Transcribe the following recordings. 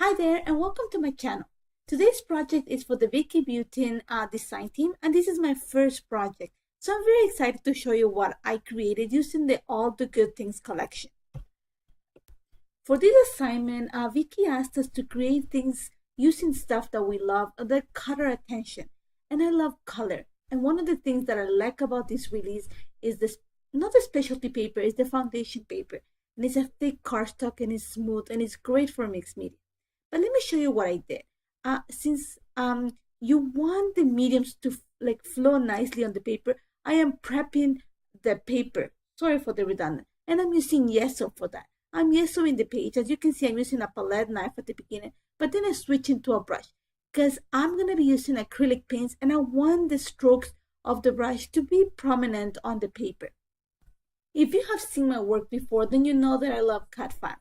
Hi there and welcome to my channel. Today's project is for the Vicki Boutin design team, and this is my first project. So I'm very excited to show you what I created using the All the Good Things collection. For this assignment, Vicki asked us to create things using stuff that we love that caught our attention. And I love color. And one of the things that I like about this release is this, not the specialty paper, it's the foundation paper. And it's a thick cardstock and it's smooth and it's great for mixed media. But let me show you what I did. Since you want the mediums to flow nicely on the paper, I am prepping the paper. Sorry for the redundant. And I'm using yeso for that. I'm yesoing the page. As you can see, I'm using a palette knife at the beginning, but then I switch into a brush because I'm going to be using acrylic paints and I want the strokes of the brush to be prominent on the paper. If you have seen my work before, then you know that I love cut files.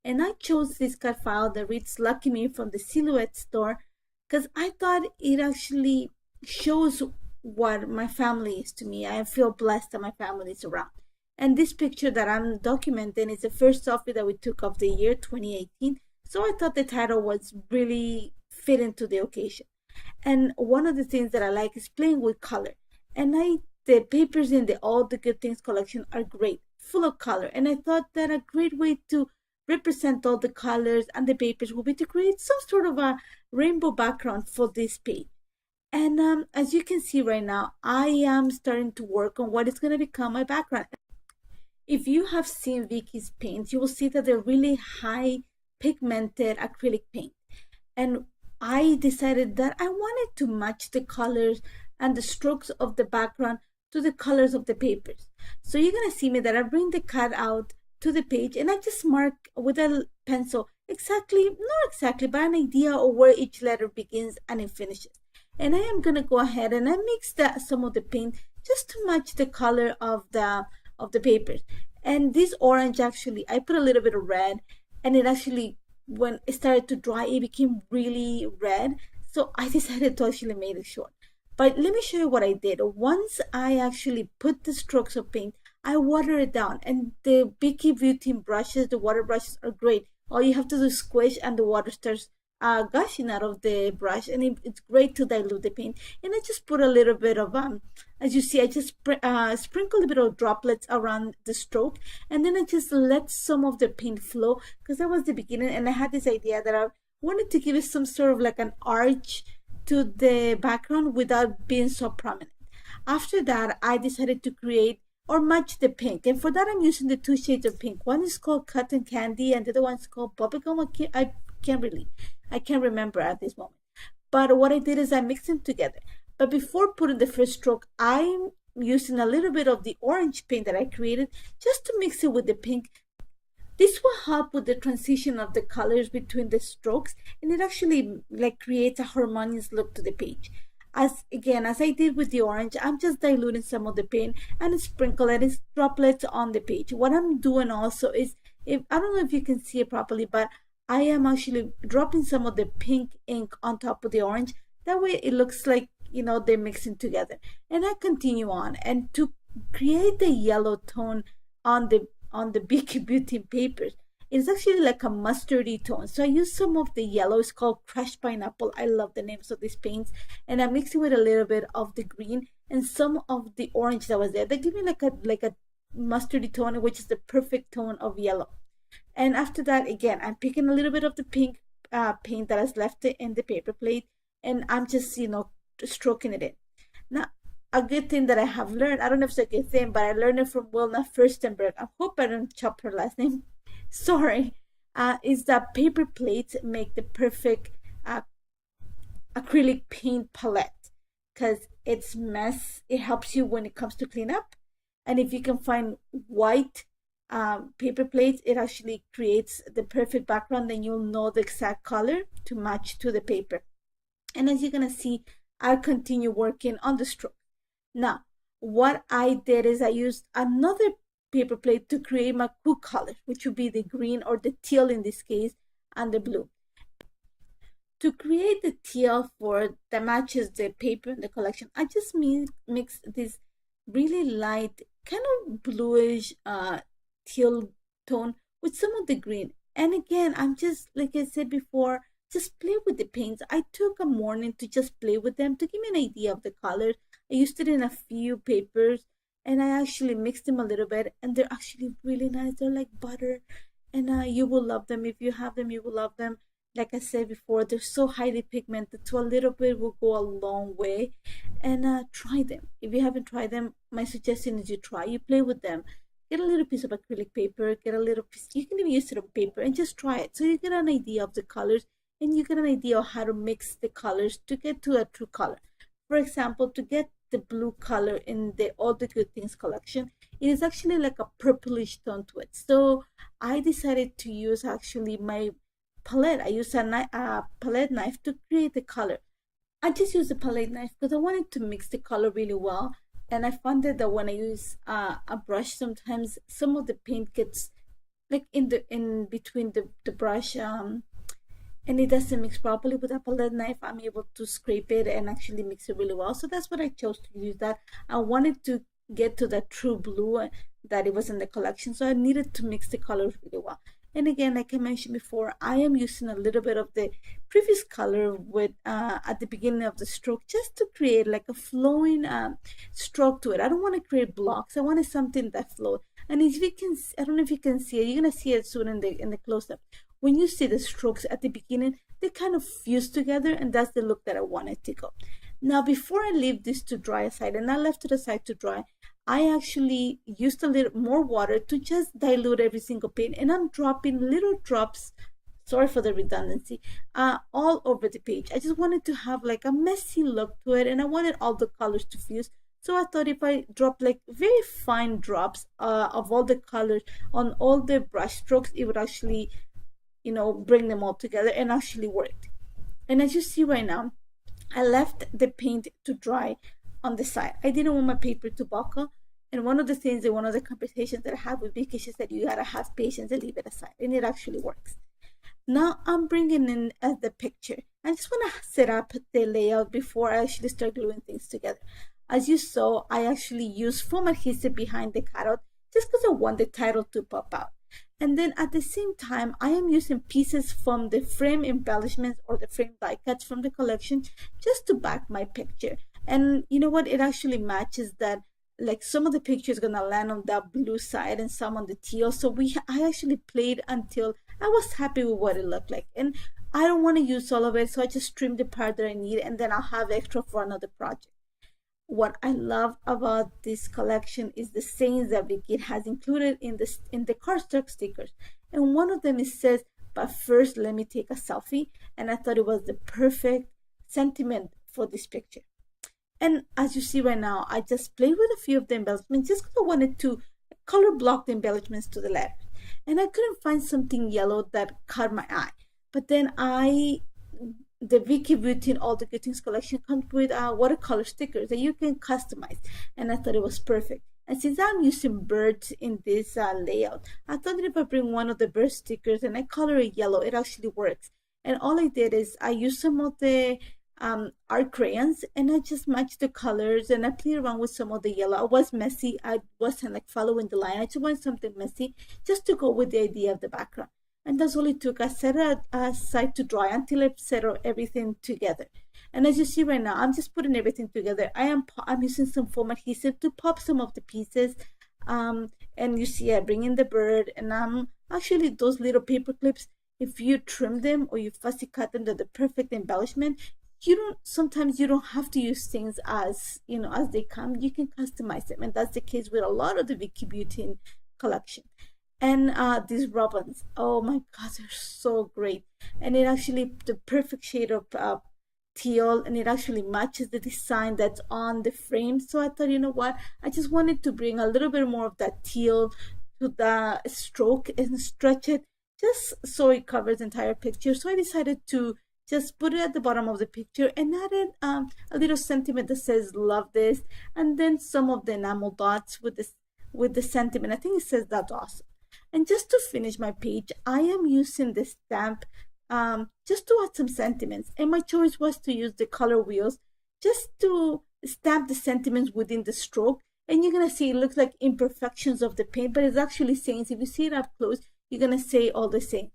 And I chose this cut file that reads Lucky Me from the Silhouette store because I thought it actually shows what my family is to me. I feel blessed that my family is around. And this picture that I'm documenting is the first selfie that we took of the year 2018. So I thought the title was really fitting to the occasion. And one of the things that I like is playing with color. And the papers in the All the Good Things collection are great, full of color. And I thought that a great way to represent all the colors and the papers will be to create some sort of a rainbow background for this page. And as you can see right now, I am starting to work on what is going to become my background. If you have seen Vicki's paints, you will see that they're really high pigmented acrylic paint. And I decided that I wanted to match the colors and the strokes of the background to the colors of the papers. So you're going to see me that I bring the cut out to the page and I just mark with a pencil not exactly, but an idea of where each letter begins and it finishes. And I am going to go ahead and I mix some of the paint just to match the color of the papers. And this orange, actually, I put a little bit of red, and it actually, when it started to dry, it became really red. So I decided to actually make it short. But let me show you what I did. Once I actually put the strokes of paint, I water it down, and the Vicki Boutin brushes, the water brushes are great. All you have to do is squish and the water starts gushing out of the brush, and it's great to dilute the paint. And I just put a little bit of, as you see, I just sprinkle a bit of droplets around the stroke, and then I just let some of the paint flow because that was the beginning, and I had this idea that I wanted to give it some sort of like an arch to the background without being so prominent. After that, I decided to create or match the pink, and for that I'm using the two shades of pink. One is called Cotton Candy and the other one is called Bubblegum. I can't remember at this moment, but what I did is I mixed them together. But before putting the first stroke, I'm using a little bit of the orange paint that I created just to mix it with the pink. This will help with the transition of the colors between the strokes, and it actually creates a harmonious look to the page. As I did with the orange, I'm just diluting some of the paint and sprinkle it as droplets on the page. What I'm doing also is, I don't know if you can see it properly, but I am actually dropping some of the pink ink on top of the orange. That way it looks like, they're mixing together. And I continue on. And to create the yellow tone on the Vicki Boutin papers, it's actually like a mustardy tone. So I use some of the yellow. It's called crushed pineapple. I love the names of these paints. And I'm mixing with a little bit of the green and some of the orange that was there. They give me like a mustardy tone, which is the perfect tone of yellow. And after that, again, I'm picking a little bit of the pink paint that has left in the paper plate, and I'm just, stroking it in. Now, a good thing that I have learned, I don't know if it's a good thing, but I learned it from Wilna Furstenberg. I hope I don't chop her last name. Sorry. Is that paper plates make the perfect acrylic paint palette because it helps you when it comes to clean up. And if you can find white paper plates, it actually creates the perfect background. Then you'll know the exact color to match to the paper. And as you're gonna see, I'll continue working on the stroke. Now, what I did is I used another paper plate to create my cool colors, which would be the green or the teal in this case, and the blue. To create the teal that matches the paper in the collection, I just mix this really light, kind of bluish teal tone with some of the green. And again, I'm just, like I said before, just play with the paints. I took a morning to just play with them to give me an idea of the colors. I used it in a few papers, and I actually mixed them a little bit, and they're actually really nice. They're like butter, and you will love them. If you have them, you will love them. Like I said before, they're so highly pigmented, so a little bit will go a long way. And try them. If you haven't tried them, my suggestion is you try. You play with them. Get a little piece of acrylic paper, get a little piece, you can even use it on paper, and just try it. So you get an idea of the colors, and you get an idea of how to mix the colors to get to a true color. For example, to get the blue color in the All the Good Things collection, it is actually like a purplish tone to it. So I decided to use actually my palette. I used a palette knife to create the color. I just used a palette knife because I wanted to mix the color really well. And I found that when I use a brush, sometimes some of the paint gets like in between the brush, and it doesn't mix properly. With a palette knife, I'm able to scrape it and actually mix it really well. So that's what I chose to use. That I wanted to get to that true blue that it was in the collection, so I needed to mix the colors really well. And again, like I mentioned before, I am using a little bit of the previous color with at the beginning of the stroke, just to create like a flowing stroke to it. I don't want to create blocks. I wanted something that flowed. And if you can, I don't know if you can see it. You're gonna see it soon in the close up. When you see the strokes at the beginning, they kind of fuse together, and that's the look that I wanted to go. Now, before I leave this to dry aside, and I left it aside to dry, I actually used a little more water to just dilute every single paint, and I'm dropping little drops, sorry for the redundancy, all over the page. I just wanted to have like a messy look to it, and I wanted all the colors to fuse. So I thought if I drop like very fine drops of all the colors on all the brush strokes, it would actually, bring them all together, and actually worked. And as you see right now, I left the paint to dry on the side. I didn't want my paper to buckle. And one of the things in one of the conversations that I had with Vicki, she said, you gotta have patience and leave it aside. And it actually works. Now I'm bringing in the picture. I just want to set up the layout before I actually start gluing things together. As you saw, I actually used foam adhesive behind the cutout just because I want the title to pop out. And then at the same time, I am using pieces from the frame embellishments or the frame die cuts from the collection just to back my picture. And you know what? It actually matches that. Like some of the pictures gonna land on that blue side and some on the teal. So I actually played until I was happy with what it looked like. And I don't want to use all of it, so I just trimmed the part that I need, and then I'll have extra for another project. What I love about this collection is the sayings that Vicki has included in the cardstock stickers. And one of them says, but first let me take a selfie. And I thought it was the perfect sentiment for this picture. And as you see right now, I just played with a few of the embellishments just because I wanted to color block the embellishments to the letters. And I couldn't find something yellow that caught my eye. But then the Vicki Boutin All the Good Things collection comes with watercolor stickers that you can customize. And I thought it was perfect. And since I'm using birds in this layout, I thought that if I bring one of the bird stickers and I color it yellow, it actually works. And all I did is I used some of the art crayons, and I just matched the colors, and I played around with some of the yellow. I was messy. I wasn't like following the line. I just wanted something messy just to go with the idea of the background. And that's all it took. I set it aside to dry until I settled everything together. And as you see right now, I'm just putting everything together. I'm using some foam adhesive to pop some of the pieces. And you see I bring in the bird, and actually those little paper clips, if you trim them or you fussy cut them, they're the perfect embellishment. Sometimes you don't have to use things as as they come. You can customize them, and that's the case with a lot of the Vicki Boutin collection. And these robins, oh my god, they're so great. And it actually the perfect shade of teal, and it actually matches the design that's on the frame. So I thought, you know what, I just wanted to bring a little bit more of that teal to the stroke and stretch it just so it covers the entire picture. So I decided to just put it at the bottom of the picture and added a little sentiment that says love this, and then some of the enamel dots with the sentiment. I think it says that's awesome. And just to finish my page, I am using the stamp just to add some sentiments, and my choice was to use the color wheels just to stamp the sentiments within the stroke. And you're gonna see it looks like imperfections of the paint, but it's actually saying, if you see it up close, you're gonna say all the same.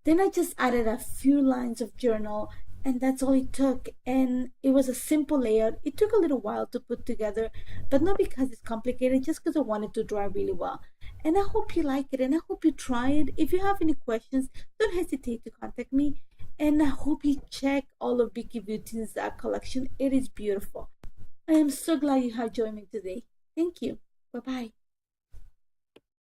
Then I just added a few lines of journal, and that's all it took. And it was a simple layout. It took a little while to put together, but not because it's complicated, just because I wanted to draw really well. And I hope you like it, and I hope you try it. If you have any questions, don't hesitate to contact me. And I hope you check all of Vicki Boutin's collection. It is beautiful. I am so glad you have joined me today. Thank you. Bye bye.